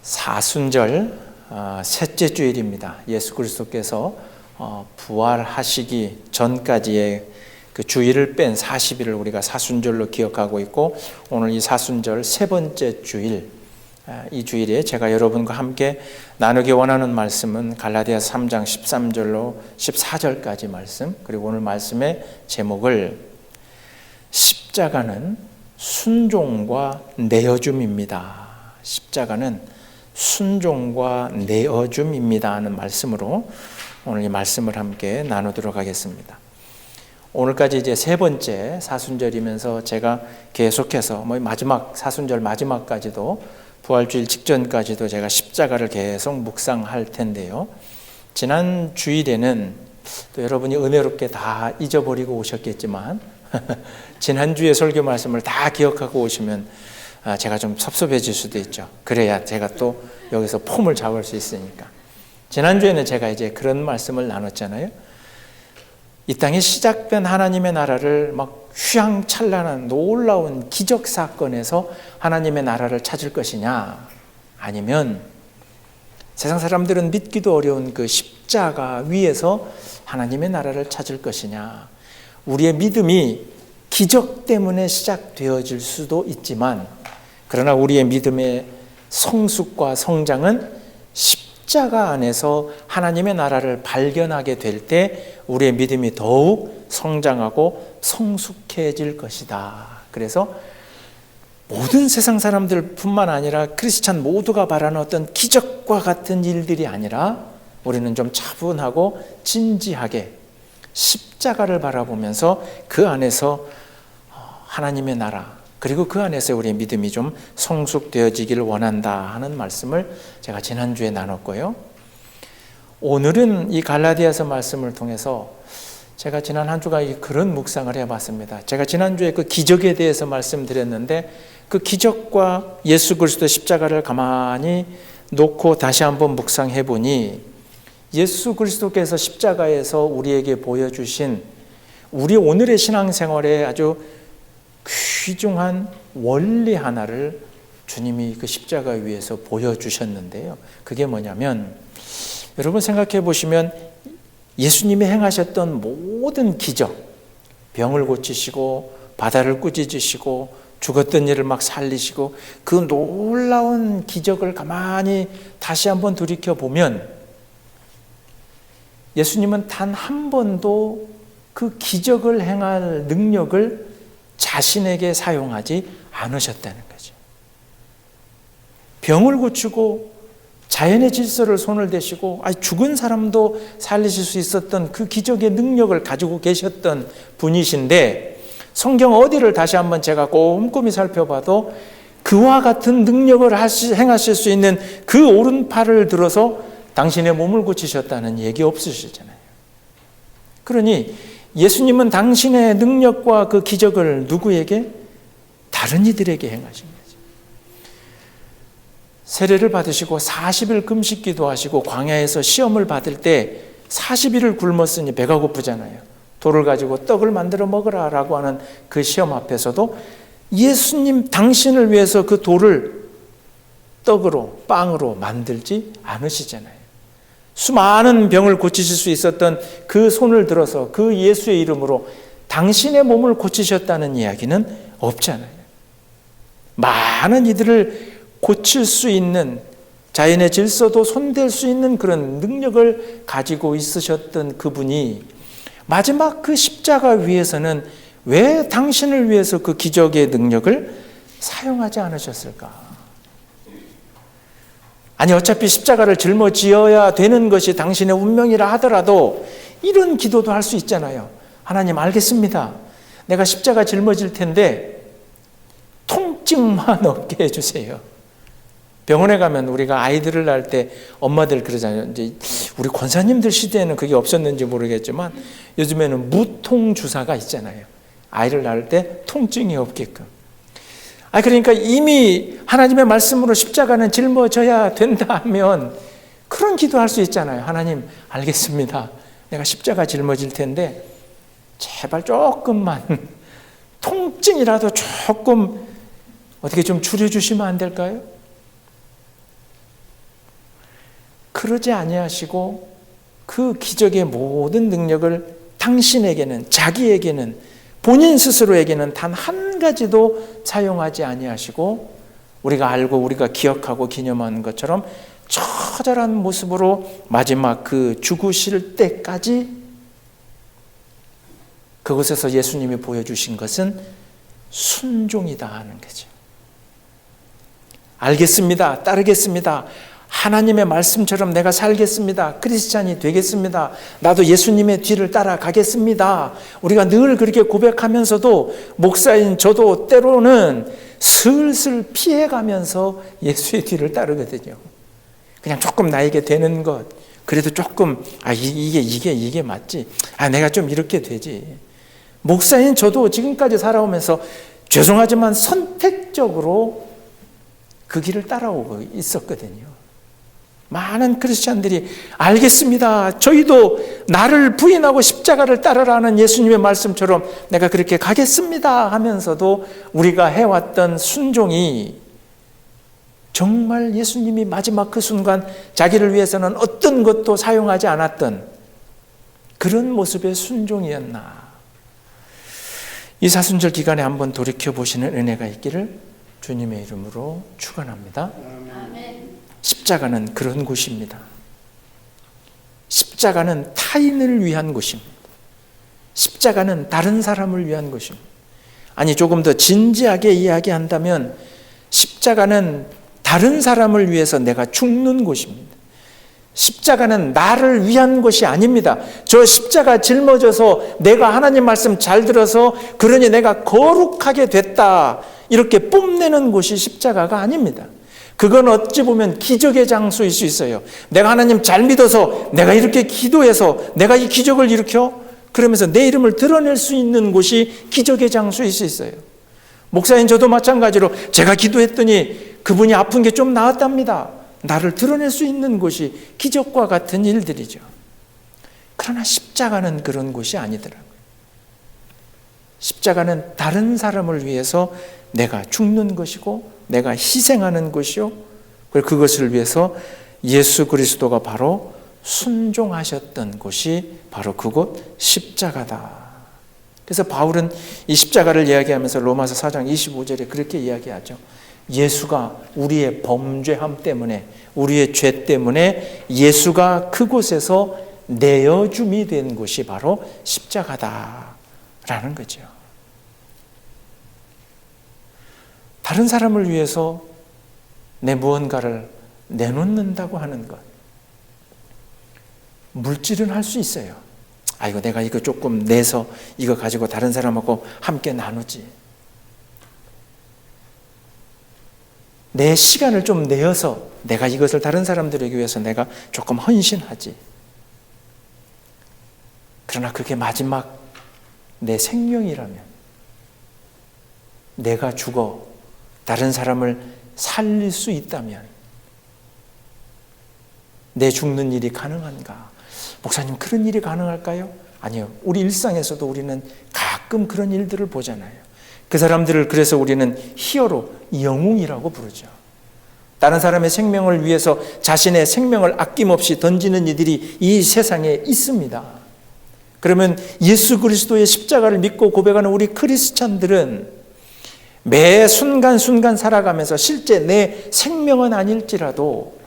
사순절 셋째 주일입니다. 예수 그리스도께서 부활하시기 전까지의 그 주일을 뺀 40일을 우리가 사순절로 기억하고 있고, 오늘 이 사순절 세 번째 주일, 이 주일에 제가 여러분과 함께 나누기 원하는 말씀은 갈라디아서 3장 13절로 14절까지 말씀, 그리고 오늘 말씀의 제목을 십자가는 순종과 내어줌입니다. 십자가는 순종과 내어줌입니다 하는 말씀으로 오늘 이 말씀을 함께 나누도록 하겠습니다. 오늘까지 이제 세 번째 사순절이면서 제가 계속해서 마지막 사순절 마지막까지도 부활주일 직전까지도 제가 십자가를 계속 묵상할 텐데요. 지난 주일에는 또 여러분이 은혜롭게 다 잊어버리고 오셨겠지만 지난주에 설교 말씀을 다 기억하고 오시면 제가 좀 섭섭해질 수도 있죠. 그래야 제가 또 여기서 폼을 잡을 수 있으니까. 지난주에는 제가 이제 그런 말씀을 나눴잖아요. 이 땅에 시작된 하나님의 나라를 막 휘황찬란한 놀라운 기적 사건에서 하나님의 나라를 찾을 것이냐, 아니면 세상 사람들은 믿기도 어려운 그 십자가 위에서 하나님의 나라를 찾을 것이냐. 우리의 믿음이 기적 때문에 시작되어질 수도 있지만, 그러나 우리의 믿음의 성숙과 성장은 십자가 안에서 하나님의 나라를 발견하게 될 때 우리의 믿음이 더욱 성장하고 성숙해질 것이다. 그래서 모든 세상 사람들 뿐만 아니라 크리스찬 모두가 바라는 어떤 기적과 같은 일들이 아니라 우리는 좀 차분하고 진지하게 십자가를 바라보면서 그 안에서 하나님의 나라, 그리고 그 안에서 우리의 믿음이 좀 성숙되어지기를 원한다 하는 말씀을 제가 지난주에 나눴고요. 오늘은 이 갈라디아서 말씀을 통해서 제가 지난 한 주가 그런 묵상을 해봤습니다. 제가 지난주에 그 기적에 대해서 말씀드렸는데, 그 기적과 예수 그리스도 십자가를 가만히 놓고 다시 한번 묵상해 보니, 예수 그리스도께서 십자가에서 우리에게 보여주신 우리 오늘의 신앙생활에 아주 귀중한 원리 하나를 주님이 그 십자가 위에서 보여주셨는데요. 그게 뭐냐면, 여러분 생각해 보시면 예수님이 행하셨던 모든 기적, 병을 고치시고 바다를 꾸짖으시고 죽었던 이를 막 살리시고, 그 놀라운 기적을 가만히 다시 한번 돌이켜 보면 예수님은 단 한 번도 그 기적을 행할 능력을 자신에게 사용하지 않으셨다는 거죠. 병을 고치고 자연의 질서를 손을 대시고 죽은 사람도 살리실 수 있었던 그 기적의 능력을 가지고 계셨던 분이신데, 성경 어디를 다시 한번 제가 꼼꼼히 살펴봐도 그와 같은 능력을 행하실 수 있는 그 오른팔을 들어서 당신의 몸을 고치셨다는 얘기 없으시잖아요. 그러니 예수님은 당신의 능력과 그 기적을 누구에게? 다른 이들에게 행하신 거죠. 세례를 받으시고 40일 금식 기도하시고 광야에서 시험을 받을 때 40일을 굶었으니 배가 고프잖아요. 돌을 가지고 떡을 만들어 먹으라 라고 하는 그 시험 앞에서도 예수님 당신을 위해서 그 돌을 떡으로, 빵으로 만들지 않으시잖아요. 수많은 병을 고치실 수 있었던 그 손을 들어서 그 예수의 이름으로 당신의 몸을 고치셨다는 이야기는 없잖아요. 많은 이들을 고칠 수 있는, 자연의 질서도 손댈 수 있는 그런 능력을 가지고 있으셨던 그분이 마지막 그 십자가 위에서는 왜 당신을 위해서 그 기적의 능력을 사용하지 않으셨을까? 아니, 어차피 십자가를 짊어지어야 되는 것이 당신의 운명이라 하더라도 이런 기도도 할 수 있잖아요. 하나님, 알겠습니다. 내가 십자가 짊어질 텐데 통증만 없게 해주세요. 병원에 가면 우리가 아이들을 낳을 때 엄마들 그러잖아요. 이제 우리 권사님들 시대에는 그게 없었는지 모르겠지만 요즘에는 무통 주사가 있잖아요. 아이를 낳을 때 통증이 없게끔. 그러니까 이미 하나님의 말씀으로 십자가는 짊어져야 된다 하면 그런 기도할 수 있잖아요. 하나님, 알겠습니다. 내가 십자가 짊어질 텐데 제발 조금만 통증이라도 조금 어떻게 좀 줄여주시면 안 될까요? 그러지 아니하시고 그 기적의 모든 능력을 당신에게는, 자기에게는, 본인 스스로에게는 단 한 가지도 사용하지 아니하시고 우리가 알고 우리가 기억하고 기념하는 것처럼 처절한 모습으로 마지막 그 죽으실 때까지 그곳에서 예수님이 보여주신 것은 순종이다 하는 거죠. 알겠습니다. 따르겠습니다. 하나님의 말씀처럼 내가 살겠습니다. 크리스찬이 되겠습니다. 나도 예수님의 뒤를 따라가겠습니다. 우리가 늘 그렇게 고백하면서도 목사인 저도 때로는 슬슬 피해가면서 예수의 뒤를 따르거든요. 그냥 조금 나에게 되는 것, 그래도 조금 이게 맞지. 내가 좀 이렇게 되지. 목사인 저도 지금까지 살아오면서 죄송하지만 선택적으로 그 길을 따라오고 있었거든요. 많은 크리스찬들이 알겠습니다. 저희도 나를 부인하고 십자가를 따르라는 예수님의 말씀처럼 내가 그렇게 가겠습니다 하면서도 우리가 해왔던 순종이 정말 예수님이 마지막 그 순간 자기를 위해서는 어떤 것도 사용하지 않았던 그런 모습의 순종이었나. 이 사순절 기간에 한번 돌이켜보시는 은혜가 있기를 주님의 이름으로 축원합니다. 아멘. 십자가는 그런 곳입니다. 십자가는 타인을 위한 곳입니다. 십자가는 다른 사람을 위한 곳입니다. 아니, 조금 더 진지하게 이야기한다면 십자가는 다른 사람을 위해서 내가 죽는 곳입니다. 십자가는 나를 위한 것이 아닙니다. 저 십자가 짊어져서 내가 하나님 말씀 잘 들어서 그러니 내가 거룩하게 됐다 이렇게 뽐내는 곳이 십자가가 아닙니다. 그건 어찌 보면 기적의 장소일 수 있어요. 내가 하나님 잘 믿어서 내가 이렇게 기도해서 내가 이 기적을 일으켜 그러면서 내 이름을 드러낼 수 있는 곳이 기적의 장소일 수 있어요. 목사인 저도 마찬가지로 제가 기도했더니 그분이 아픈 게 좀 나았답니다. 나를 드러낼 수 있는 곳이 기적과 같은 일들이죠. 그러나 십자가는 그런 곳이 아니더라고요. 십자가는 다른 사람을 위해서 내가 죽는 것이고 내가 희생하는 것이요. 그리고 그것을 위해서 예수 그리스도가 바로 순종하셨던 곳이 바로 그곳 십자가다. 그래서 바울은 이 십자가를 이야기하면서 로마서 4장 25절에 그렇게 이야기하죠. 예수가 우리의 범죄함 때문에 우리의 죄 때문에 예수가 그곳에서 내어줌이 된 곳이 바로 십자가다라는 거죠. 다른 사람을 위해서 내 무언가를 내놓는다고 하는 것. 물질은 할 수 있어요. 이거 내가 이거 조금 내서 이거 가지고 다른 사람하고 함께 나누지. 내 시간을 좀 내어서 내가 이것을 다른 사람들에게 위해서 내가 조금 헌신하지. 그러나 그게 마지막 내 생명이라면 내가 죽어 다른 사람을 살릴 수 있다면 내 죽는 일이 가능한가? 목사님, 그런 일이 가능할까요? 아니요. 우리 일상에서도 우리는 가끔 그런 일들을 보잖아요. 그 사람들을 그래서 우리는 히어로, 영웅이라고 부르죠. 다른 사람의 생명을 위해서 자신의 생명을 아낌없이 던지는 이들이 이 세상에 있습니다. 그러면 예수 그리스도의 십자가를 믿고 고백하는 우리 크리스찬들은 매 순간순간 살아가면서 실제 내 생명은 아닐지라도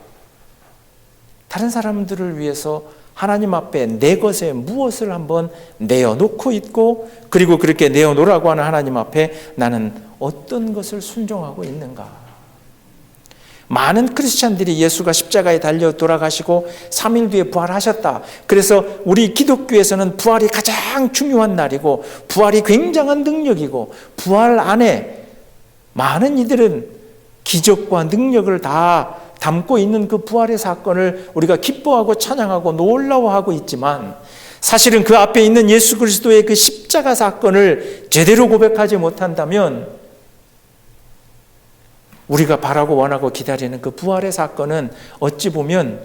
다른 사람들을 위해서 하나님 앞에 내 것에 무엇을 한번 내어놓고 있고, 그리고 그렇게 내어놓으라고 하는 하나님 앞에 나는 어떤 것을 순종하고 있는가. 많은 크리스찬들이 예수가 십자가에 달려 돌아가시고 3일 뒤에 부활하셨다. 그래서 우리 기독교에서는 부활이 가장 중요한 날이고 부활이 굉장한 능력이고 부활 안에 많은 이들은 기적과 능력을 다 담고 있는 그 부활의 사건을 우리가 기뻐하고 찬양하고 놀라워하고 있지만, 사실은 그 앞에 있는 예수 그리스도의 그 십자가 사건을 제대로 고백하지 못한다면 우리가 바라고 원하고 기다리는 그 부활의 사건은 어찌 보면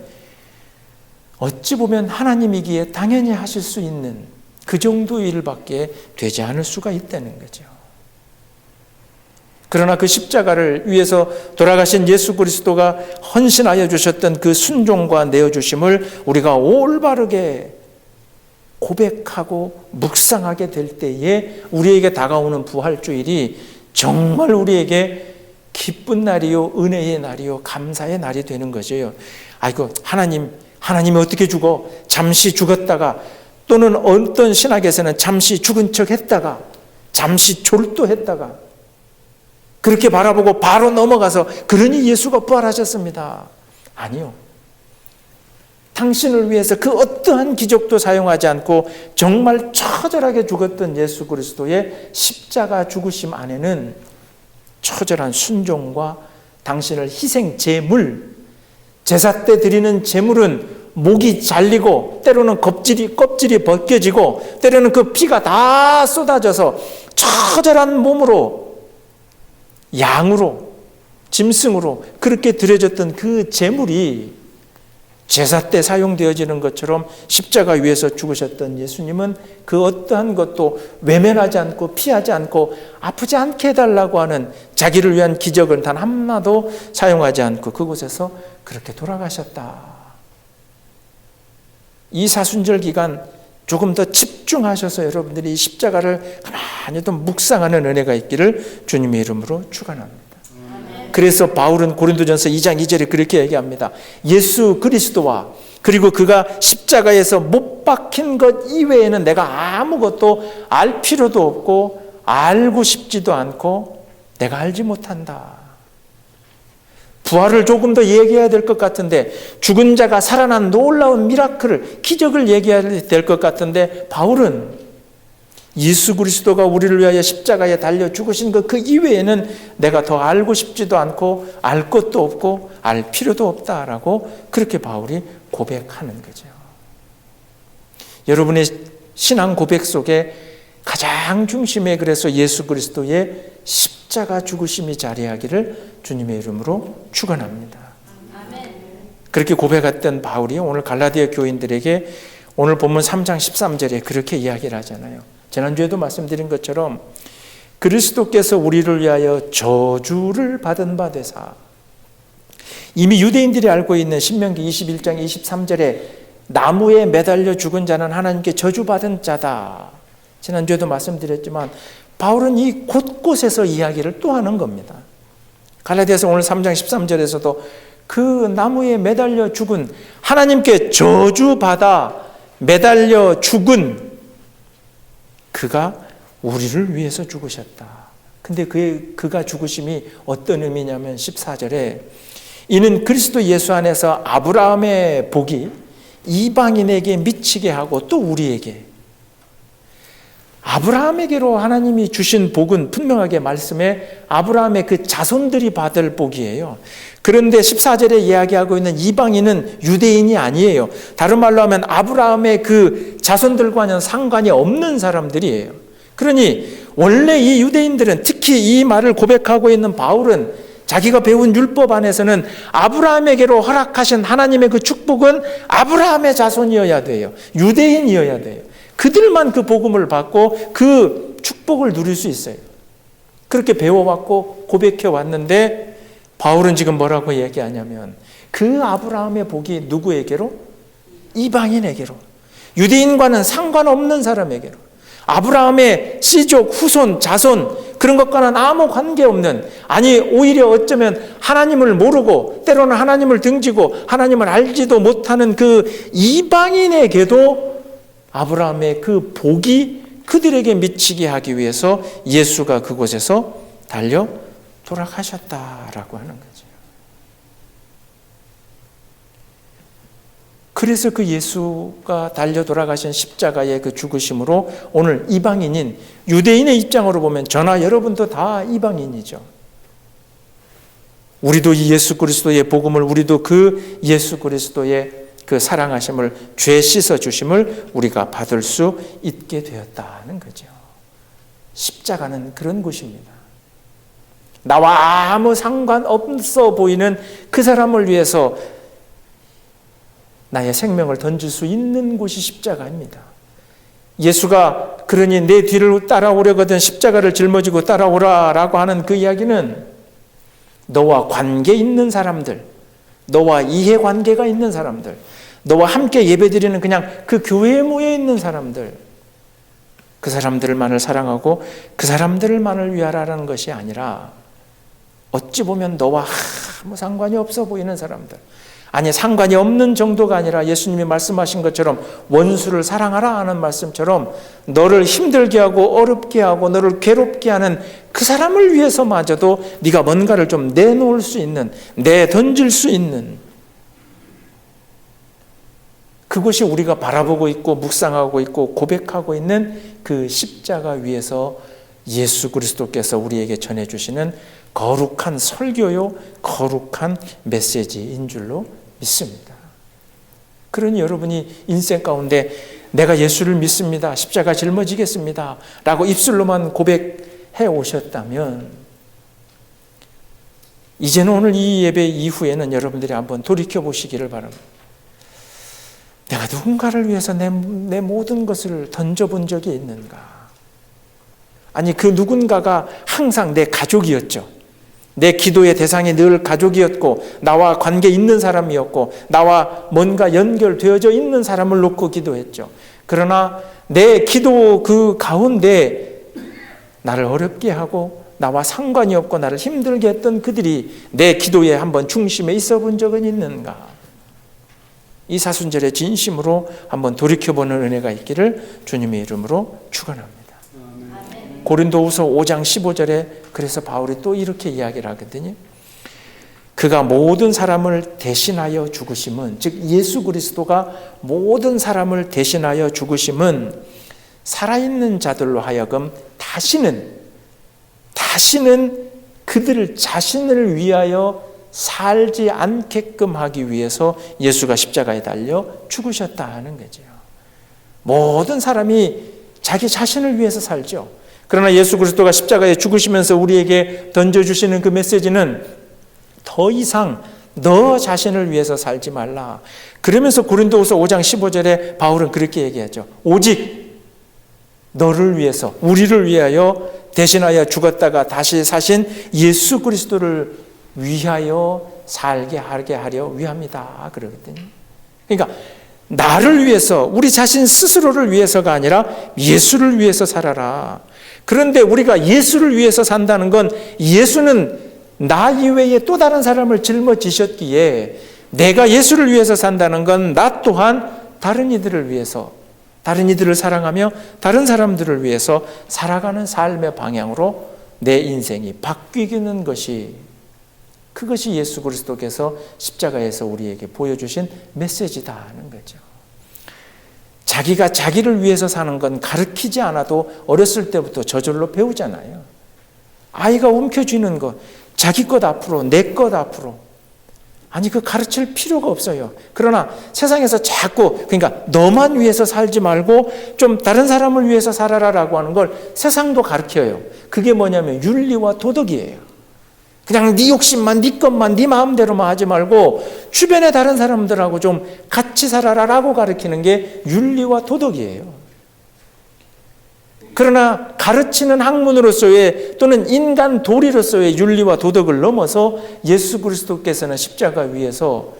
하나님이기에 당연히 하실 수 있는 그 정도의 일밖에 되지 않을 수가 있다는 거죠. 그러나 그 십자가를 위해서 돌아가신 예수 그리스도가 헌신하여 주셨던 그 순종과 내어주심을 우리가 올바르게 고백하고 묵상하게 될 때에 우리에게 다가오는 부활주일이 정말 우리에게 기쁜 날이요, 은혜의 날이요, 감사의 날이 되는 거죠. 아이고, 하나님이 어떻게 죽어? 잠시 죽었다가, 또는 어떤 신학에서는 잠시 죽은 척 했다가, 잠시 졸도했다가, 그렇게 바라보고 바로 넘어가서 그러니 예수가 부활하셨습니다. 아니요. 당신을 위해서 그 어떠한 기적도 사용하지 않고 정말 처절하게 죽었던 예수 그리스도의 십자가 죽으심 안에는 처절한 순종과 당신을 희생 제물, 제사 때 드리는 제물은 목이 잘리고 때로는 껍질이 벗겨지고 때로는 그 피가 다 쏟아져서 처절한 몸으로, 양으로, 짐승으로 그렇게 드려졌던 그 제물이 제사 때 사용되어지는 것처럼 십자가 위에서 죽으셨던 예수님은 그 어떠한 것도 외면하지 않고 피하지 않고 아프지 않게 해달라고 하는 자기를 위한 기적을 단 하나도 사용하지 않고 그곳에서 그렇게 돌아가셨다. 이 사순절 기간 조금 더 집중하셔서 여러분들이 이 십자가를 가만히 좀 묵상하는 은혜가 있기를 주님의 이름으로 축원합니다. 그래서 바울은 고린도전서 2장 2절에 그렇게 얘기합니다. 예수 그리스도와 그리고 그가 십자가에서 못 박힌 것 이외에는 내가 아무것도 알 필요도 없고 알고 싶지도 않고 내가 알지 못한다. 부활을 조금 더 얘기해야 될 것 같은데, 죽은 자가 살아난 놀라운 미라클을, 기적을 얘기해야 될 것 같은데, 바울은 예수 그리스도가 우리를 위하여 십자가에 달려 죽으신 것 그 이외에는 내가 더 알고 싶지도 않고 알 것도 없고 알 필요도 없다라고 그렇게 바울이 고백하는 거죠. 여러분의 신앙 고백 속에 가장 중심에 그래서 예수 그리스도의 십자가 죽으심이 자리하기를 주님의 이름으로 축원합니다. 그렇게 고백했던 바울이 오늘 갈라디아 교인들에게 오늘 본문 3장 13절에 그렇게 이야기를 하잖아요. 지난주에도 말씀드린 것처럼 그리스도께서 우리를 위하여 저주를 받은 바 되사, 이미 유대인들이 알고 있는 신명기 21장 23절에 나무에 매달려 죽은 자는 하나님께 저주받은 자다. 지난주에도 말씀드렸지만 바울은 이 곳곳에서 이야기를 또 하는 겁니다. 갈라디아서 오늘 3장 13절에서도 그 나무에 매달려 죽은, 하나님께 저주받아 매달려 죽은 그가 우리를 위해서 죽으셨다. 근데 그가 죽으심이 어떤 의미냐면 14절에 이는 그리스도 예수 안에서 아브라함의 복이 이방인에게 미치게 하고 또 우리에게, 아브라함에게로 하나님이 주신 복은 분명하게 말씀에 아브라함의 그 자손들이 받을 복이에요. 그런데 14절에 이야기하고 있는 이방인은 유대인이 아니에요. 다른 말로 하면 아브라함의 그 자손들과는 상관이 없는 사람들이에요. 그러니 원래 이 유대인들은, 특히 이 말을 고백하고 있는 바울은 자기가 배운 율법 안에서는 아브라함에게로 허락하신 하나님의 그 축복은 아브라함의 자손이어야 돼요. 유대인이어야 돼요. 그들만 그 복음을 받고 그 축복을 누릴 수 있어요. 그렇게 배워왔고 고백해 왔는데 바울은 지금 뭐라고 얘기하냐면 그 아브라함의 복이 누구에게로? 이방인에게로, 유대인과는 상관없는 사람에게로, 아브라함의 씨족, 후손, 자손 그런 것과는 아무 관계없는, 아니 오히려 어쩌면 하나님을 모르고 때로는 하나님을 등지고 하나님을 알지도 못하는 그 이방인에게도 아브라함의 그 복이 그들에게 미치게 하기 위해서 예수가 그곳에서 달려 돌아가셨다라고 하는 거죠. 그래서 그 예수가 달려 돌아가신 십자가의 그 죽으심으로 오늘 이방인인 유대인의 입장으로 보면 저나 여러분도 다 이방인이죠. 우리도 이 예수 그리스도의 복음을, 우리도 그 예수 그리스도의 그 사랑하심을, 죄 씻어 주심을 우리가 받을 수 있게 되었다는 거죠. 십자가는 그런 곳입니다. 나와 아무 상관없어 보이는 그 사람을 위해서 나의 생명을 던질 수 있는 곳이 십자가입니다. 예수가 그러니 내 뒤를 따라오려거든 십자가를 짊어지고 따라오라라고 하는 그 이야기는 너와 관계 있는 사람들, 너와 이해관계가 있는 사람들, 너와 함께 예배드리는 그냥 그 교회에 모여 있는 사람들, 그 사람들만을 사랑하고 그 사람들만을 위하라는 것이 아니라 어찌 보면 너와 아무 상관이 없어 보이는 사람들, 아니 상관이 없는 정도가 아니라 예수님이 말씀하신 것처럼 원수를 사랑하라 하는 말씀처럼 너를 힘들게 하고 어렵게 하고 너를 괴롭게 하는 그 사람을 위해서마저도 네가 뭔가를 좀 내놓을 수 있는, 내던질 수 있는, 그것이 우리가 바라보고 있고 묵상하고 있고 고백하고 있는 그 십자가 위에서 예수 그리스도께서 우리에게 전해주시는 거룩한 설교요, 거룩한 메시지인 줄로 믿습니다. 그러니 여러분이 인생 가운데 내가 예수를 믿습니다, 십자가 짊어지겠습니다 라고 입술로만 고백해 오셨다면 이제는 오늘 이 예배 이후에는 여러분들이 한번 돌이켜 보시기를 바랍니다. 내가 누군가를 위해서 내 모든 것을 던져본 적이 있는가? 아니 그 누군가가 항상 내 가족이었죠. 내 기도의 대상이 늘 가족이었고 나와 관계 있는 사람이었고 나와 뭔가 연결되어져 있는 사람을 놓고 기도했죠. 그러나 내 기도 그 가운데 나를 어렵게 하고 나와 상관이 없고 나를 힘들게 했던 그들이 내 기도에 한번 중심에 있어 본 적은 있는가? 이 사순절에 진심으로 한번 돌이켜보는 은혜가 있기를 주님의 이름으로 축원합니다. 고린도후서 5장 15절에 그래서 바울이 또 이렇게 이야기를 하거든요. 그가 모든 사람을 대신하여 죽으심은, 즉 예수 그리스도가 모든 사람을 대신하여 죽으심은 살아있는 자들로 하여금 다시는 그들을 자신을 위하여 살지 않게끔 하기 위해서 예수가 십자가에 달려 죽으셨다 하는 거죠. 모든 사람이 자기 자신을 위해서 살죠. 그러나 예수 그리스도가 십자가에 죽으시면서 우리에게 던져주시는 그 메시지는 더 이상 너 자신을 위해서 살지 말라. 그러면서 고린도후서 5장 15절에 바울은 그렇게 얘기하죠. 오직 너를 위해서, 우리를 위하여 대신하여 죽었다가 다시 사신 예수 그리스도를 위하여 살게 하려 위함이다 그러거든요. 그러니까 나를 위해서, 우리 자신 스스로를 위해서가 아니라 예수를 위해서 살아라. 그런데 우리가 예수를 위해서 산다는 건 예수는 나 이외에 또 다른 사람을 짊어지셨기에 내가 예수를 위해서 산다는 건 나 또한 다른 이들을 위해서, 다른 이들을 사랑하며 다른 사람들을 위해서 살아가는 삶의 방향으로 내 인생이 바뀌는 것이, 그것이 예수 그리스도께서 십자가에서 우리에게 보여주신 메시지다 하는 거죠. 자기가 자기를 위해서 사는 건 가르치지 않아도 어렸을 때부터 저절로 배우잖아요. 아이가 움켜쥐는 것, 자기 것 앞으로, 내 것 앞으로. 아니 그 가르칠 필요가 없어요. 그러나 세상에서 자꾸, 그러니까 너만 위해서 살지 말고 좀 다른 사람을 위해서 살아라라고 하는 걸 세상도 가르쳐요. 그게 뭐냐면 윤리와 도덕이에요. 그냥 네 욕심만, 네 것만, 네 마음대로만 하지 말고 주변의 다른 사람들하고 좀 같이 살아라라고 가르치는 게 윤리와 도덕이에요. 그러나 가르치는 학문으로서의 또는 인간 도리로서의 윤리와 도덕을 넘어서 예수 그리스도께서는 십자가 위에서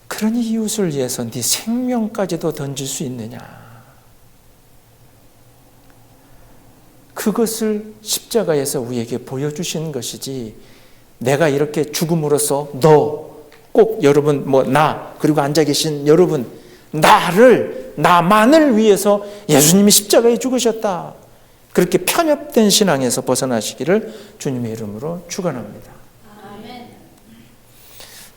그러니 이웃을 위해서 네 생명까지도 던질 수 있느냐. 그것을 십자가에서 우리에게 보여주신 것이지, 내가 이렇게 죽음으로써 너, 꼭 여러분, 나, 그리고 앉아 계신 여러분, 나만을 위해서 예수님이 십자가에 죽으셨다. 그렇게 편협된 신앙에서 벗어나시기를 주님의 이름으로 축원합니다.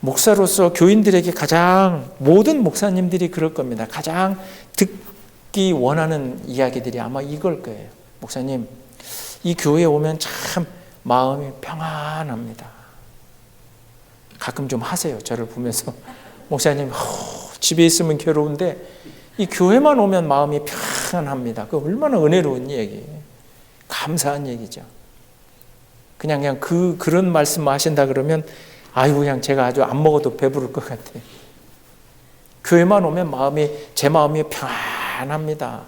목사로서 교인들에게 가장, 모든 목사님들이 그럴 겁니다. 가장 듣기 원하는 이야기들이 아마 이걸 거예요. 목사님, 이 교회에 오면 참 마음이 평안합니다. 가끔 좀 하세요. 저를 보면서. 목사님, 집에 있으면 괴로운데 이 교회만 오면 마음이 평안합니다. 그 얼마나 은혜로운 얘기예요. 감사한 얘기죠. 그냥 그런 말씀 하신다 그러면 아이고 그냥 제가 아주 안 먹어도 배부를 것 같아요. 교회만 오면 제 마음이 평안합니다.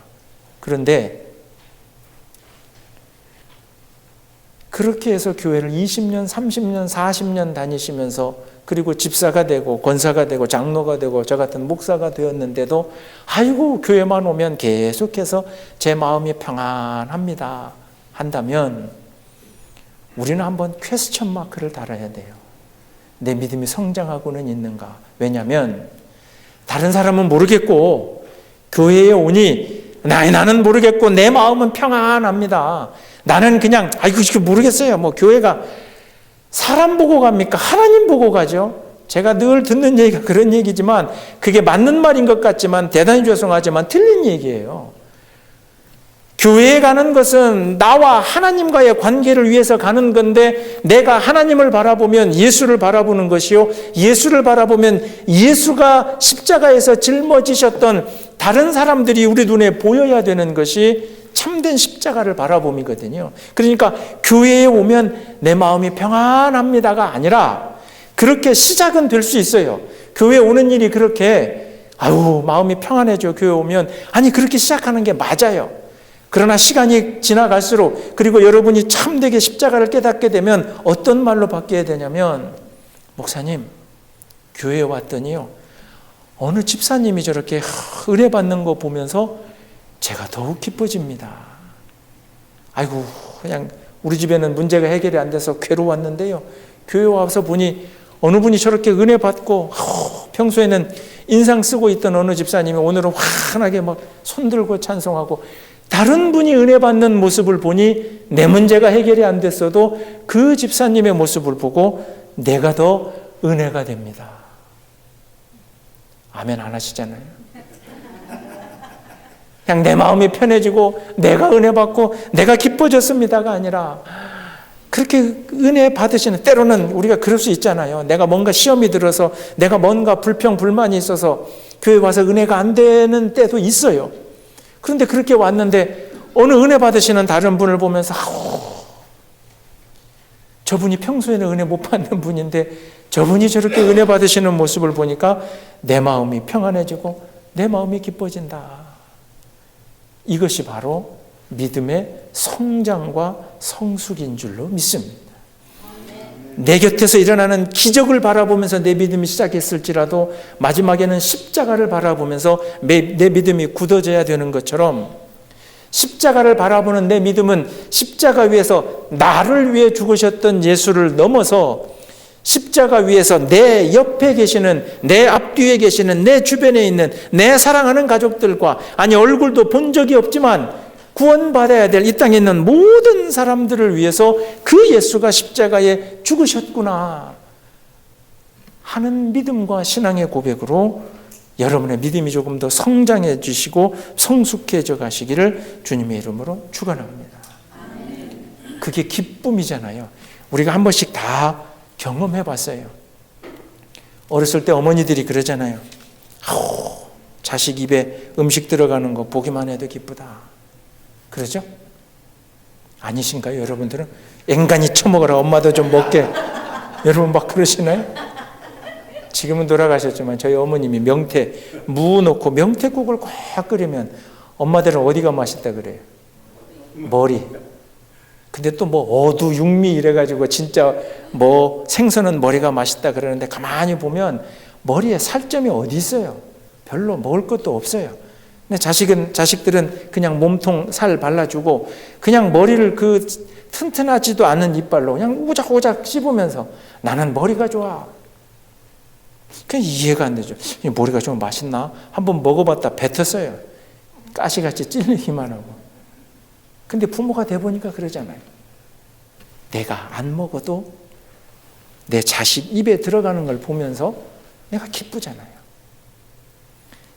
그런데 그렇게 해서 교회를 20년, 30년, 40년 다니시면서 그리고 집사가 되고 권사가 되고 장로가 되고 저 같은 목사가 되었는데도 아이고 교회만 오면 계속해서 제 마음이 평안합니다 한다면 우리는 한번 퀘스천 마크를 달아야 돼요. 내 믿음이 성장하고는 있는가? 왜냐하면 다른 사람은 모르겠고 교회에 오니 나는 모르겠고 내 마음은 평안합니다. 나는 그냥 아이고 모르겠어요. 뭐 교회가 사람 보고 갑니까? 하나님 보고 가죠. 제가 늘 듣는 얘기가 그런 얘기지만 그게 맞는 말인 것 같지만 대단히 죄송하지만 틀린 얘기예요. 교회에 가는 것은 나와 하나님과의 관계를 위해서 가는 건데 내가 하나님을 바라보면 예수를 바라보는 것이요, 예수를 바라보면 예수가 십자가에서 짊어지셨던 다른 사람들이 우리 눈에 보여야 되는 것이 참된 십자가를 바라봄이거든요. 그러니까 교회에 오면 내 마음이 평안합니다가 아니라 그렇게 시작은 될 수 있어요. 교회에 오는 일이 그렇게 마음이 평안해져 교회 오면 아니 그렇게 시작하는 게 맞아요. 그러나 시간이 지나갈수록 그리고 여러분이 참되게 십자가를 깨닫게 되면 어떤 말로 바뀌어야 되냐면 목사님 교회에 왔더니요 어느 집사님이 저렇게 은혜 받는 거 보면서 제가 더욱 기뻐집니다. 아이고 그냥 우리 집에는 문제가 해결이 안 돼서 괴로웠는데요 교회 와서 보니 어느 분이 저렇게 은혜 받고 평소에는 인상 쓰고 있던 어느 집사님이 오늘은 환하게 막 손들고 찬송하고 다른 분이 은혜 받는 모습을 보니 내 문제가 해결이 안 됐어도 그 집사님의 모습을 보고 내가 더 은혜가 됩니다. 아멘 안 하시잖아요. 그냥 내 마음이 편해지고 내가 은혜 받고 내가 기뻐졌습니다가 아니라 그렇게 은혜 받으시는 때로는 우리가 그럴 수 있잖아요. 내가 뭔가 시험이 들어서 내가 뭔가 불평불만이 있어서 교회 와서 은혜가 안 되는 때도 있어요. 그런데 그렇게 왔는데 어느 은혜 받으시는 다른 분을 보면서 저분이 평소에는 은혜 못 받는 분인데 저분이 저렇게 은혜 받으시는 모습을 보니까 내 마음이 평안해지고 내 마음이 기뻐진다. 이것이 바로 믿음의 성장과 성숙인 줄로 믿습니다. 내 곁에서 일어나는 기적을 바라보면서 내 믿음이 시작했을지라도 마지막에는 십자가를 바라보면서 내 믿음이 굳어져야 되는 것처럼 십자가를 바라보는 내 믿음은 십자가 위에서 나를 위해 죽으셨던 예수를 넘어서 십자가 위에서 내 옆에 계시는 내 앞뒤에 계시는 내 주변에 있는 내 사랑하는 가족들과 아니 얼굴도 본 적이 없지만 구원받아야 될 이 땅에 있는 모든 사람들을 위해서 그 예수가 십자가에 죽으셨구나 하는 믿음과 신앙의 고백으로 여러분의 믿음이 조금 더 성장해 주시고 성숙해져 가시기를 주님의 이름으로 축원합니다. 그게 기쁨이잖아요. 우리가 한 번씩 다 경험해 봤어요. 어렸을 때 어머니들이 그러잖아요. 자식 입에 음식 들어가는 거 보기만 해도 기쁘다. 그러죠? 아니신가요? 여러분들은 앵간히 처먹어라 엄마도 좀 먹게 여러분 막 그러시나요? 지금은 돌아가셨지만 저희 어머님이 명태 무 넣고 명태국을 꽉 끓이면 엄마들은 어디가 맛있다 그래요? 머리. 근데 또 뭐 어두 육미 이래가지고 진짜 뭐 생선은 머리가 맛있다 그러는데 가만히 보면 머리에 살점이 어디 있어요? 별로 먹을 것도 없어요. 근데 자식들은 그냥 몸통 살 발라주고 그냥 머리를 그 튼튼하지도 않은 이빨로 그냥 오작오작 씹으면서 나는 머리가 좋아. 그냥 이해가 안 되죠. 머리가 좀 맛있나? 한번 먹어봤다 뱉었어요. 가시같이 찔리기만 하고. 근데 부모가 돼보니까 그러잖아요. 내가 안 먹어도 내 자식 입에 들어가는 걸 보면서 내가 기쁘잖아요.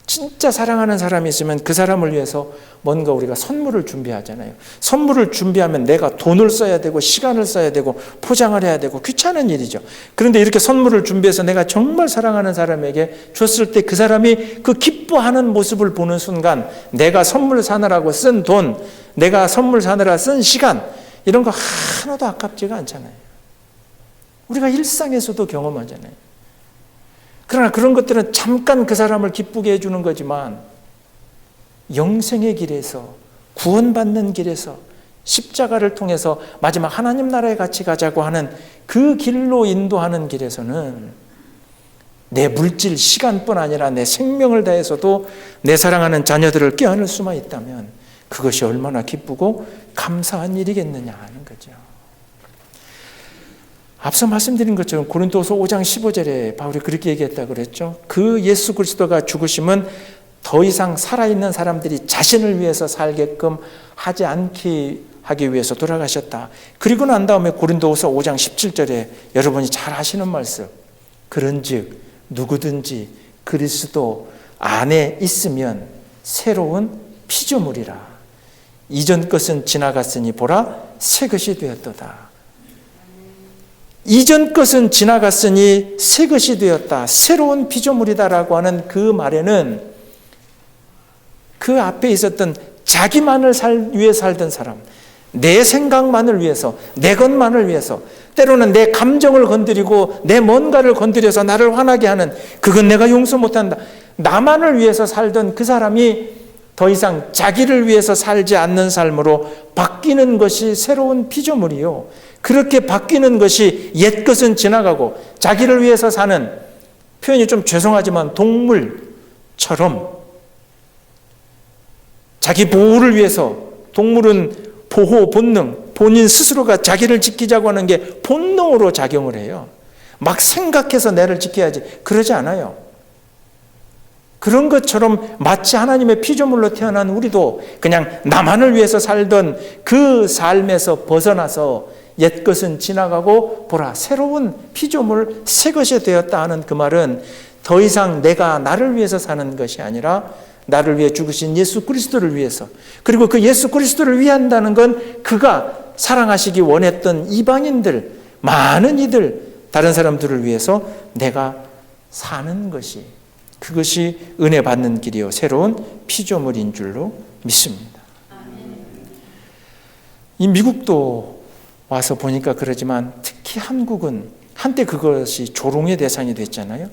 진짜 사랑하는 사람이 있으면 그 사람을 위해서 뭔가 우리가 선물을 준비하잖아요. 선물을 준비하면 내가 돈을 써야 되고 시간을 써야 되고 포장을 해야 되고 귀찮은 일이죠. 그런데 이렇게 선물을 준비해서 내가 정말 사랑하는 사람에게 줬을 때 그 사람이 그 기뻐하는 모습을 보는 순간 내가 선물 사느라고 쓴 돈, 내가 선물 사느라 쓴 시간 이런 거 하나도 아깝지가 않잖아요. 우리가 일상에서도 경험하잖아요. 그러나 그런 것들은 잠깐 그 사람을 기쁘게 해주는 거지만 영생의 길에서 구원받는 길에서 십자가를 통해서 마지막 하나님 나라에 같이 가자고 하는 그 길로 인도하는 길에서는 내 물질, 시간뿐 아니라 내 생명을 다해서도 내 사랑하는 자녀들을 껴안을 수만 있다면 그것이 얼마나 기쁘고 감사한 일이겠느냐 하는 거죠. 앞서 말씀드린 것처럼 고린도서 5장 15절에 바울이 그렇게 얘기했다고 그랬죠. 그 예수 그리스도가 죽으심은 더 이상 살아있는 사람들이 자신을 위해서 살게끔 하지 않기 하기 위해서 돌아가셨다. 그리고 난 다음에 고린도서 5장 17절에 여러분이 잘 아시는 말씀, 그런즉 누구든지 그리스도 안에 있으면 새로운 피조물이라. 이전 것은 지나갔으니 보라 새 것이 되었도다. 이전 것은 지나갔으니 새 것이 되었다. 새로운 피조물이다라고 하는 그 말에는 그 앞에 있었던 자기만을 위해 살던 사람, 내 생각만을 위해서, 내 것만을 위해서, 때로는 내 감정을 건드리고 내 뭔가를 건드려서 나를 화나게 하는, 그건 내가 용서 못한다, 나만을 위해서 살던 그 사람이 더 이상 자기를 위해서 살지 않는 삶으로 바뀌는 것이 새로운 피조물이요, 그렇게 바뀌는 것이 옛 것은 지나가고 자기를 위해서 사는, 표현이 좀 죄송하지만 동물처럼 자기 보호를 위해서, 동물은 보호 본능, 본인 스스로가 자기를 지키자고 하는 게 본능으로 작용을 해요. 막 생각해서 나를 지켜야지 그러지 않아요. 그런 것처럼 마치 하나님의 피조물로 태어난 우리도 그냥 나만을 위해서 살던 그 삶에서 벗어나서 옛 것은 지나가고 보라 새로운 피조물 새 것이 되었다 하는 그 말은 더 이상 내가 나를 위해서 사는 것이 아니라 나를 위해 죽으신 예수 그리스도를 위해서, 그리고 그 예수 그리스도를 위한다는 건 그가 사랑하시기 원했던 이방인들, 많은 이들, 다른 사람들을 위해서 내가 사는 것이, 그것이 은혜 받는 길이요 새로운 피조물인 줄로 믿습니다. 이 미국도 와서 보니까 그러지만 특히 한국은 한때 그것이 조롱의 대상이 됐잖아요.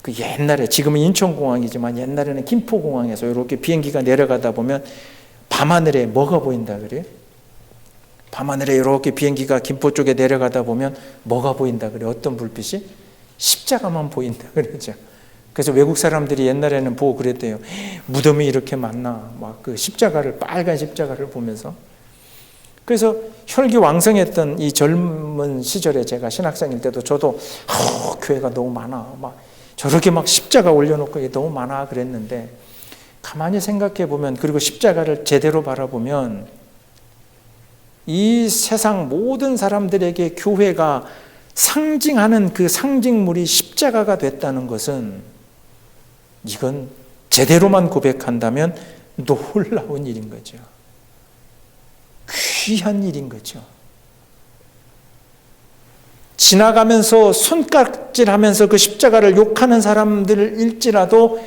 그 옛날에, 지금은 인천공항이지만 옛날에는 김포공항에서 이렇게 비행기가 내려가다 보면 밤하늘에 뭐가 보인다 그래요? 밤하늘에 이렇게 비행기가 김포 쪽에 내려가다 보면 뭐가 보인다 그래요? 어떤 불빛이? 십자가만 보인다 그러죠. 그래서 외국 사람들이 옛날에는 보고 그랬대요. 무덤이 이렇게 많나? 막 그 십자가를, 빨간 십자가를 보면서. 그래서 혈기왕성했던 이 젊은 시절에 제가 신학생일 때도 저도 교회가 너무 많아, 막 저렇게 막 십자가 올려놓고 이게 너무 많아 그랬는데, 가만히 생각해 보면, 그리고 십자가를 제대로 바라보면 이 세상 모든 사람들에게 교회가 상징하는 그 상징물이 십자가가 됐다는 것은, 이건 제대로만 고백한다면 놀라운 일인 거죠. 귀한 일인 거죠. 지나가면서 손가락질하면서 그 십자가를 욕하는 사람들일지라도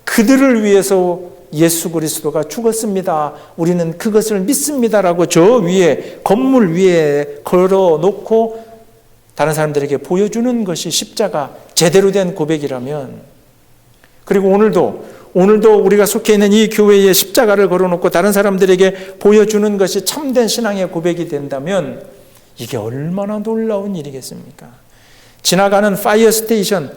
그들을 위해서 예수 그리스도가 죽었습니다, 우리는 그것을 믿습니다라고 저 위에, 건물 위에 걸어놓고 다른 사람들에게 보여주는 것이 십자가 제대로 된 고백이라면, 그리고 오늘도 우리가 속해 있는 이 교회에 십자가를 걸어놓고 다른 사람들에게 보여주는 것이 참된 신앙의 고백이 된다면 이게 얼마나 놀라운 일이겠습니까? 지나가는 파이어 스테이션,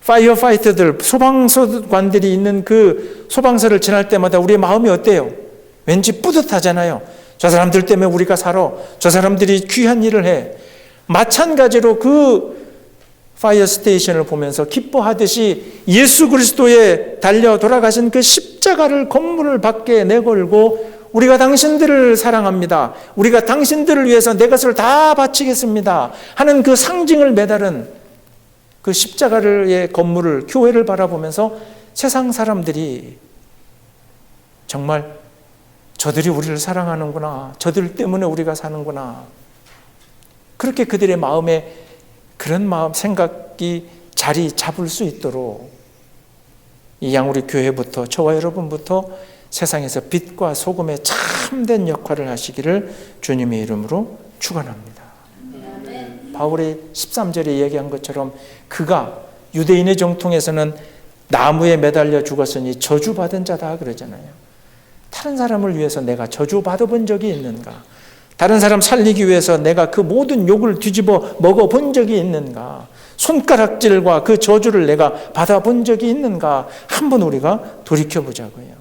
파이어 파이터들, 소방서관들이 있는 그 소방서를 지날 때마다 우리의 마음이 어때요? 왠지 뿌듯하잖아요. 저 사람들 때문에 우리가 살아. 저 사람들이 귀한 일을 해. 마찬가지로 그 파이어 스테이션을 보면서 기뻐하듯이 예수 그리스도에 달려 돌아가신 그 십자가를 건물 밖에 내걸고, 우리가 당신들을 사랑합니다, 우리가 당신들을 위해서 내 것을 다 바치겠습니다 하는 그 상징을 매달은 그 십자가의 건물을, 교회를 바라보면서 세상 사람들이 정말 저들이 우리를 사랑하는구나, 저들 때문에 우리가 사는구나, 그렇게 그들의 마음에 그런 마음, 생각이 자리 잡을 수 있도록 이 양우리 교회부터, 저와 여러분부터 세상에서 빛과 소금의 참된 역할을 하시기를 주님의 이름으로 축원합니다. 바울이 13절에 이야기한 것처럼 그가 유대인의 정통에서는 나무에 매달려 죽었으니 저주받은 자다 그러잖아요. 다른 사람을 위해서 내가 저주받아 본 적이 있는가? 다른 사람 살리기 위해서 내가 그 모든 욕을 뒤집어 먹어본 적이 있는가? 손가락질과 그 저주를 내가 받아본 적이 있는가? 한번 우리가 돌이켜보자고요.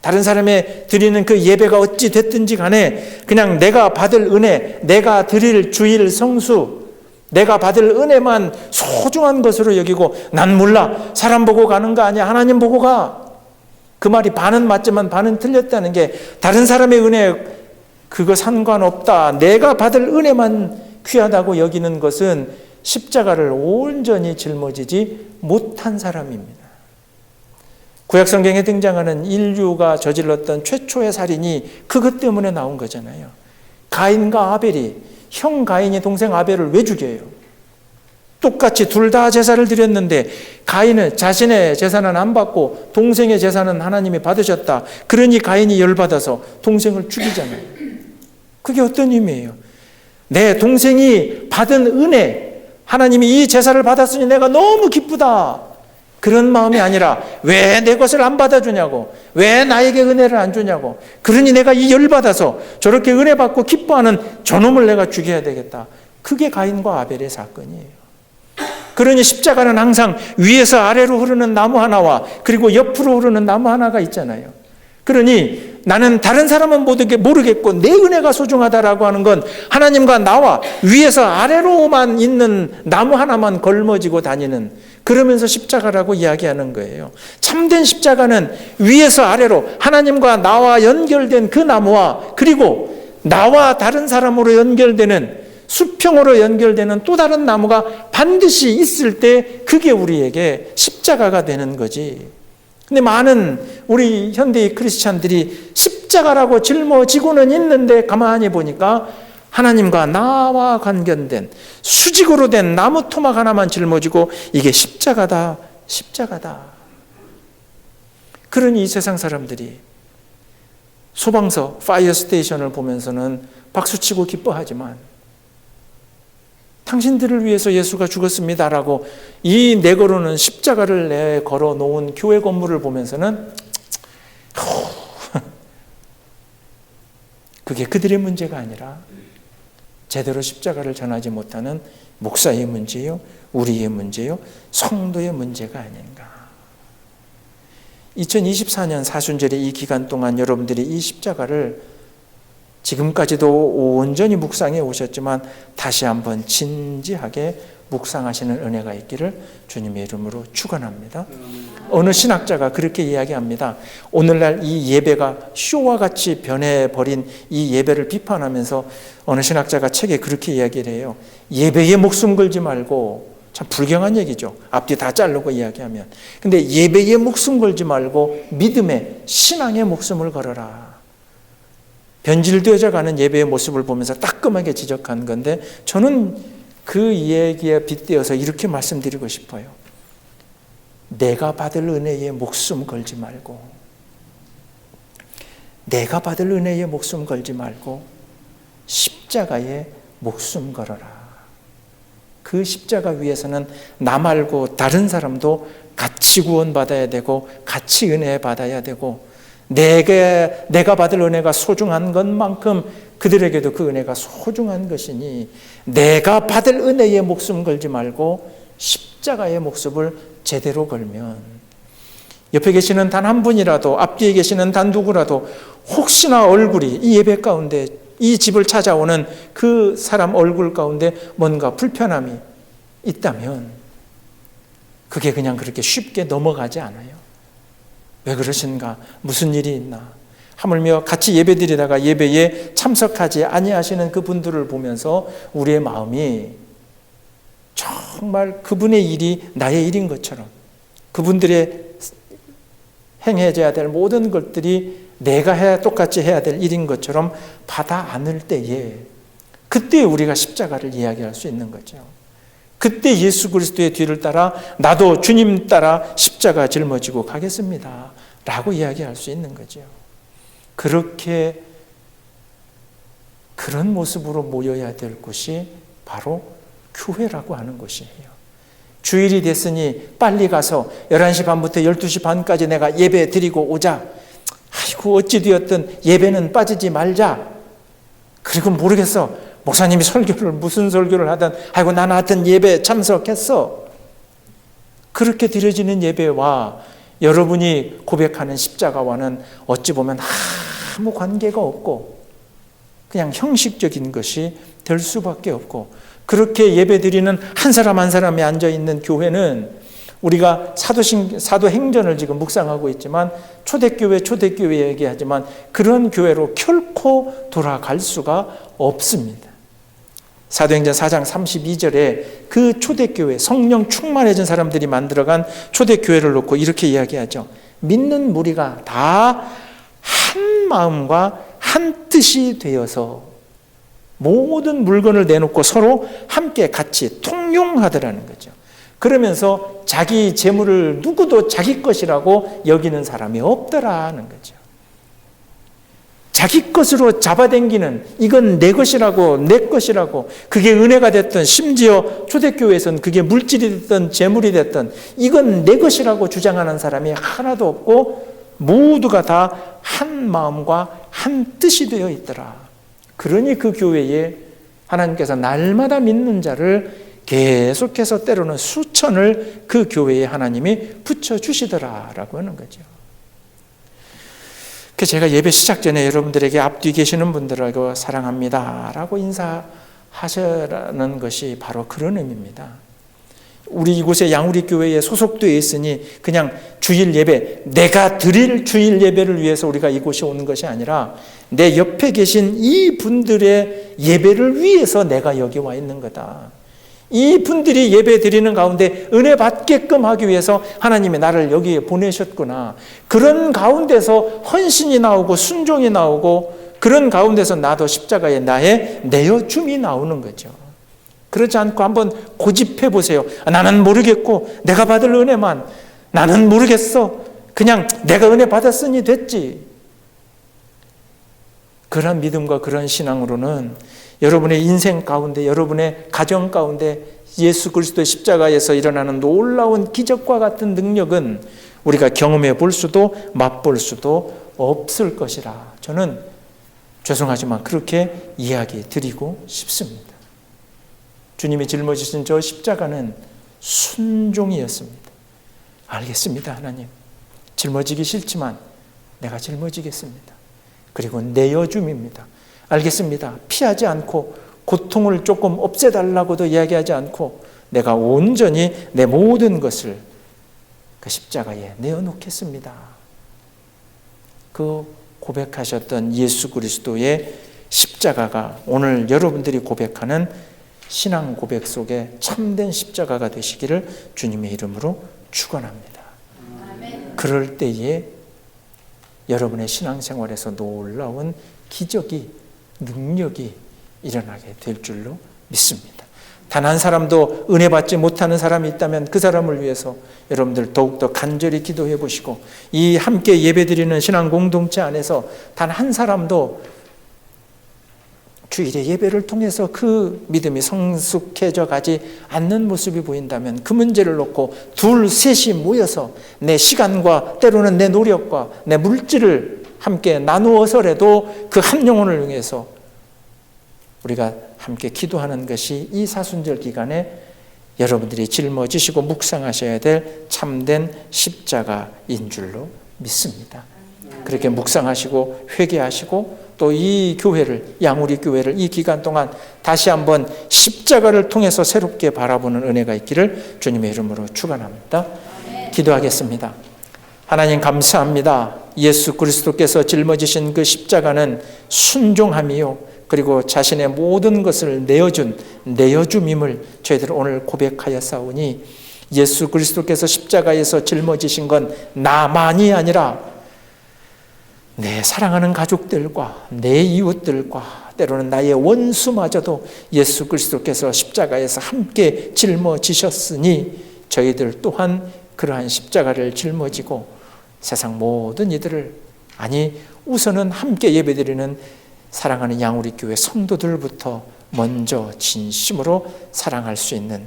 다른 사람의 드리는 그 예배가 어찌 됐든지 간에 그냥 내가 받을 은혜, 내가 드릴 주일 성수, 내가 받을 은혜만 소중한 것으로 여기고 난 몰라, 사람 보고 가는 거 아니야, 하나님 보고 가. 그 말이 반은 맞지만 반은 틀렸다는 게 다른 사람의 은혜 그거 상관없다, 내가 받을 은혜만 귀하다고 여기는 것은 십자가를 온전히 짊어지지 못한 사람입니다. 구약성경에 등장하는 인류가 저질렀던 최초의 살인이 그것 때문에 나온 거잖아요. 가인과 아벨이, 형 가인이 동생 아벨을 왜 죽여요? 똑같이 둘 다 제사를 드렸는데 가인은 자신의 제사는 안 받고 동생의 제사는 하나님이 받으셨다. 그러니 가인이 열받아서 동생을 죽이잖아요. 그게 어떤 의미예요? 내 동생이 받은 은혜, 하나님이 이 제사를 받았으니 내가 너무 기쁘다, 그런 마음이 아니라 왜 내 것을 안 받아주냐고, 왜 나에게 은혜를 안 주냐고, 그러니 내가 이 열받아서 저렇게 은혜 받고 기뻐하는 저놈을 내가 죽여야 되겠다. 그게 가인과 아벨의 사건이에요. 그러니 십자가는 항상 위에서 아래로 흐르는 나무 하나와 그리고 옆으로 흐르는 나무 하나가 있잖아요. 그러니 나는 다른 사람은 모르겠고 내 은혜가 소중하다라고 하는 건 하나님과 나와 위에서 아래로만 있는 나무 하나만 걸머지고 다니는, 그러면서 십자가라고 이야기하는 거예요. 참된 십자가는 위에서 아래로 하나님과 나와 연결된 그 나무와 그리고 나와 다른 사람으로 연결되는, 수평으로 연결되는 또 다른 나무가 반드시 있을 때 그게 우리에게 십자가가 되는 거지. 근데 많은 우리 현대의 크리스찬들이 십자가라고 짊어지고는 있는데 가만히 보니까 하나님과 나와 관련된 수직으로 된 나무 토막 하나만 짊어지고 이게 십자가다, 십자가다. 그러니 이 세상 사람들이 소방서, 파이어 스테이션을 보면서는 박수치고 기뻐하지만 당신들을 위해서 예수가 죽었습니다라고 이 내걸어놓은 십자가를 내걸어 놓은 교회 건물을 보면서는 그게 그들의 문제가 아니라 제대로 십자가를 전하지 못하는 목사의 문제요, 우리의 문제요, 성도의 문제가 아닌가. 2024년 사순절의 이 기간 동안 여러분들이 이 십자가를 지금까지도 온전히 묵상해 오셨지만 다시 한번 진지하게 묵상하시는 은혜가 있기를 주님의 이름으로 축원합니다. 어느 신학자가 그렇게 이야기합니다. 오늘날 이 예배가 쇼와 같이 변해버린 이 예배를 비판하면서 어느 신학자가 책에 그렇게 이야기를 해요. 예배에 목숨 걸지 말고, 참 불경한 얘기죠. 앞뒤 다 자르고 이야기하면. 근데 예배에 목숨 걸지 말고 믿음에, 신앙에 목숨을 걸어라. 변질되어져 가는 예배의 모습을 보면서 따끔하게 지적한 건데 저는 그 얘기에 빗대어서 이렇게 말씀드리고 싶어요. 내가 받을 은혜에 목숨 걸지 말고, 내가 받을 은혜에 목숨 걸지 말고 십자가에 목숨 걸어라. 그 십자가 위에서는 나 말고 다른 사람도 같이 구원받아야 되고 같이 은혜 받아야 되고, 내가 받을 은혜가 소중한 것만큼 그들에게도 그 은혜가 소중한 것이니 내가 받을 은혜에 목숨 걸지 말고 십자가의 목숨을 제대로 걸면 옆에 계시는 단 한 분이라도, 앞뒤에 계시는 단 누구라도 혹시나 얼굴이 이 예배 가운데 이 집을 찾아오는 그 사람 얼굴 가운데 뭔가 불편함이 있다면 그게 그냥 그렇게 쉽게 넘어가지 않아요. 왜 그러신가? 무슨 일이 있나? 하물며 같이 예배드리다가 예배에 참석하지 아니하시는 그 분들을 보면서 우리의 마음이 정말 그분의 일이 나의 일인 것처럼, 그분들의 행해져야 될 모든 것들이 내가 똑같이 해야 될 일인 것처럼 받아 안을 때에 그때 우리가 십자가를 이야기할 수 있는 거죠. 그때 예수 그리스도의 뒤를 따라 나도 주님 따라 십자가 짊어지고 가겠습니다 라고 이야기할 수 있는 거죠. 그렇게 그런 모습으로 모여야 될 곳이 바로 교회라고 하는 것이에요. 주일이 됐으니 빨리 가서 11시 반부터 12시 반까지 내가 예배 드리고 오자. 아이고 아이고 어찌 되었든 예배는 빠지지 말자. 그리고 모르겠어. 목사님이 설교를 무슨 설교를 하든 아이고 나는 하여튼 예배 참석했어. 그렇게 드려지는 예배와 여러분이 고백하는 십자가와는 어찌 보면 아무 관계가 없고 그냥 형식적인 것이 될 수밖에 없고, 그렇게 예배드리는 한 사람 한 사람이 앉아있는 교회는 우리가 사도행전을 지금 묵상하고 있지만 초대교회 얘기하지만 그런 교회로 결코 돌아갈 수가 없습니다. 사도행전 4장 32절에 그 초대교회, 성령 충만해진 사람들이 만들어간 초대교회를 놓고 이렇게 이야기하죠. 믿는 무리가 다 한 마음과 한 뜻이 되어서 모든 물건을 내놓고 서로 함께 같이 통용하더라는 거죠. 그러면서 자기 재물을 누구도 자기 것이라고 여기는 사람이 없더라는 거죠. 자기 것으로 잡아당기는, 이건 내 것이라고, 내 것이라고, 그게 은혜가 됐든 심지어 초대교회에서는 그게 물질이 됐든 재물이 됐든 이건 내 것이라고 주장하는 사람이 하나도 없고 모두가 다 한 마음과 한 뜻이 되어 있더라. 그러니 그 교회에 하나님께서 날마다 믿는 자를 계속해서 때로는 수천을 그 교회에 하나님이 붙여주시더라라고 하는 거죠. 그래서 제가 예배 시작 전에 여러분들에게 앞뒤 계시는 분들하고 사랑합니다 라고 인사하시라는 것이 바로 그런 의미입니다. 우리 이곳에 양우리 교회에 소속되어 있으니 그냥 주일 예배, 내가 드릴 주일 예배를 위해서 우리가 이곳에 오는 것이 아니라 내 옆에 계신 이 분들의 예배를 위해서 내가 여기 와 있는 거다. 이 분들이 예배 드리는 가운데 은혜 받게끔 하기 위해서 하나님이 나를 여기에 보내셨구나. 그런 가운데서 헌신이 나오고 순종이 나오고 그런 가운데서 나도 십자가에 나의 내어줌이 나오는 거죠. 그렇지 않고 한번 고집해 보세요. 나는 모르겠고 내가 받을 은혜만, 나는 모르겠어. 그냥 내가 은혜 받았으니 됐지. 그런 믿음과 그런 신앙으로는 여러분의 인생 가운데, 여러분의 가정 가운데 예수 그리스도의 십자가에서 일어나는 놀라운 기적과 같은 능력은 우리가 경험해 볼 수도 맛볼 수도 없을 것이라 저는 죄송하지만 그렇게 이야기 드리고 싶습니다. 주님이 짊어지신 저 십자가는 순종이었습니다. 알겠습니다, 하나님. 짊어지기 싫지만 내가 짊어지겠습니다. 그리고 내어줌입니다. 알겠습니다. 피하지 않고 고통을 조금 없애달라고도 이야기하지 않고 내가 온전히 내 모든 것을 그 십자가에 내어놓겠습니다. 그 고백하셨던 예수 그리스도의 십자가가 오늘 여러분들이 고백하는 신앙 고백 속에 참된 십자가가 되시기를 주님의 이름으로 축원합니다. 그럴 때에 여러분의 신앙생활에서 놀라운 기적이, 능력이 일어나게 될 줄로 믿습니다. 단 한 사람도 은혜 받지 못하는 사람이 있다면 그 사람을 위해서 여러분들 더욱더 간절히 기도해 보시고, 이 함께 예배드리는 신앙 공동체 안에서 단 한 사람도 주일의 예배를 통해서 그 믿음이 성숙해져 가지 않는 모습이 보인다면 그 문제를 놓고 둘, 셋이 모여서 내 시간과 때로는 내 노력과 내 물질을 함께 나누어서라도 그 한 영혼을 위해서 우리가 함께 기도하는 것이 이 사순절 기간에 여러분들이 짊어지시고 묵상하셔야 될 참된 십자가인 줄로 믿습니다. 그렇게 묵상하시고 회개하시고 또 이 교회를, 양우리 교회를 이 기간 동안 다시 한번 십자가를 통해서 새롭게 바라보는 은혜가 있기를 주님의 이름으로 축원합니다. 기도하겠습니다. 하나님 감사합니다. 예수 그리스도께서 짊어지신 그 십자가는 순종함이요 그리고 자신의 모든 것을 내어줌임을 저희들 오늘 고백하였사오니, 예수 그리스도께서 십자가에서 짊어지신 건 나만이 아니라 내 사랑하는 가족들과 내 이웃들과 때로는 나의 원수마저도 예수 그리스도께서 십자가에서 함께 짊어지셨으니 저희들 또한 그러한 십자가를 짊어지고 세상 모든 이들을, 아니 우선은 함께 예배드리는 사랑하는 양우리 교회 성도들부터 먼저 진심으로 사랑할 수 있는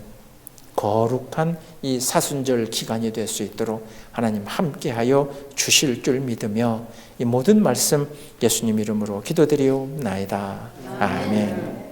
거룩한 이 사순절 기간이 될 수 있도록 하나님 함께하여 주실 줄 믿으며 이 모든 말씀 예수님 이름으로 기도드리옵나이다. 아멘.